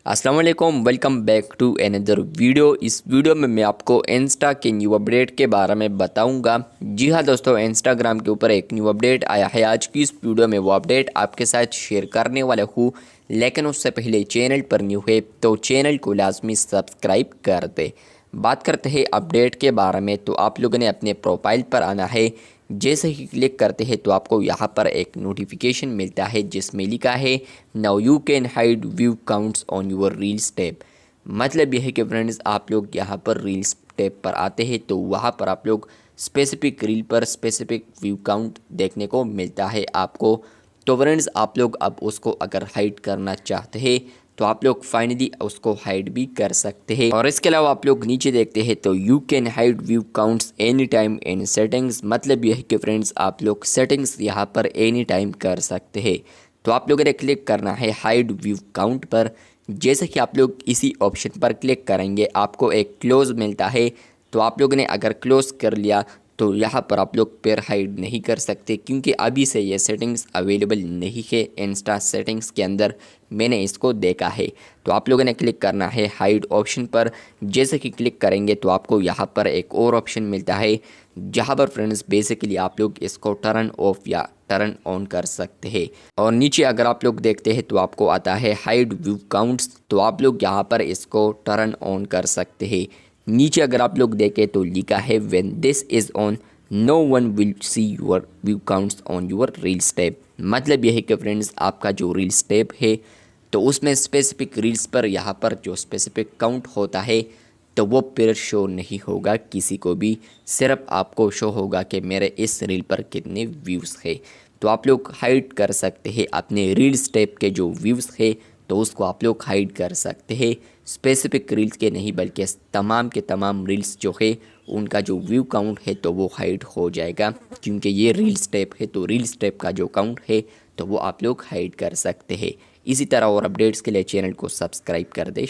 अस्सलाम वालेकुम, welcome back to another video. इस वीडियो में मैं आपको इंस्टा के न्यू अपडेट के बारे में बताऊंगा। जी हाँ दोस्तों, इंस्टाग्राम के ऊपर एक न्यू अपडेट आया है। आज की इस वीडियो में वो अपडेट आपके साथ शेयर करने वाला हूँ, लेकिन उससे पहले चैनल पर न्यू है तो चैनल को लाजमी सब्सक्राइब कर दे। बात करते हैं अपडेट के बारे में, तो आप लोगों ने अपने प्रोफाइल पर आना है। जैसे ही क्लिक करते हैं तो आपको यहाँ पर एक नोटिफिकेशन मिलता है जिसमें लिखा है now you can hide view counts on your reels tab. मतलब यह है कि फ्रेंड्स, आप लोग यहाँ पर रील्स टैब पर आते हैं तो वहाँ पर आप लोग स्पेसिफिक रील पर स्पेसिफिक व्यू काउंट देखने को मिलता है आपको। तो फ्रेंड्स, आप लोग अब उसको अगर हाइड करना चाहते हैं तो आप लोग फाइनली उसको हाइड भी कर सकते हैं। और इसके अलावा आप लोग नीचे देखते हैं तो you can hide view counts any time in settings. मतलब यह है कि फ्रेंड्स, आप लोग सेटिंग्स यहाँ पर एनी टाइम कर सकते हैं। तो आप लोगों ने क्लिक करना है हाइड व्यू काउंट पर। जैसे कि आप लोग इसी ऑप्शन पर क्लिक करेंगे आपको एक क्लोज मिलता है। तो आप लोगों ने अगर क्लोज कर लिया तो यहाँ पर आप लोग पैर हाइड नहीं कर सकते, क्योंकि अभी से ये सेटिंग्स अवेलेबल नहीं है इंस्टा सेटिंग्स के अंदर। मैंने इसको देखा है। तो आप लोगों ने क्लिक करना है हाइड ऑप्शन पर। जैसे कि क्लिक करेंगे तो आपको यहाँ पर एक और ऑप्शन मिलता है, जहाँ पर फ्रेंड्स बेसिकली आप लोग इसको टर्न ऑफ या टर्न ऑन कर सकते हैं। और नीचे अगर आप लोग देखते हैं तो आपको आता है हाइड व्यू काउंट्स। तो आप लोग यहाँ पर इसको टर्न ऑन कर सकते हैं। नीचे अगर आप लोग देखें तो लिखा है when this is on no one will see your view counts on your reels tab. मतलब यह है कि फ्रेंड्स, आपका जो रील्स टैब है तो उसमें स्पेसिफिक रील्स पर यहाँ पर जो स्पेसिफिक काउंट होता है तो वो फिर शो नहीं होगा किसी को भी। सिर्फ आपको शो होगा कि मेरे इस रील पर कितने व्यूज़ है। तो आप लोग हाइड कर सकते हैं अपने रील्स टैब के जो व्यूज़ है, तो उसको आप लोग हाइड कर सकते हैं। स्पेसिफिक रील्स के नहीं बल्कि तमाम के तमाम रील्स जो है उनका जो व्यू काउंट है तो वो हाइड हो जाएगा, क्योंकि ये रील्स टैब है तो रील्स टैब का जो काउंट है तो वो आप लोग हाइड कर सकते हैं। इसी तरह और अपडेट्स के लिए चैनल को सब्सक्राइब कर दे।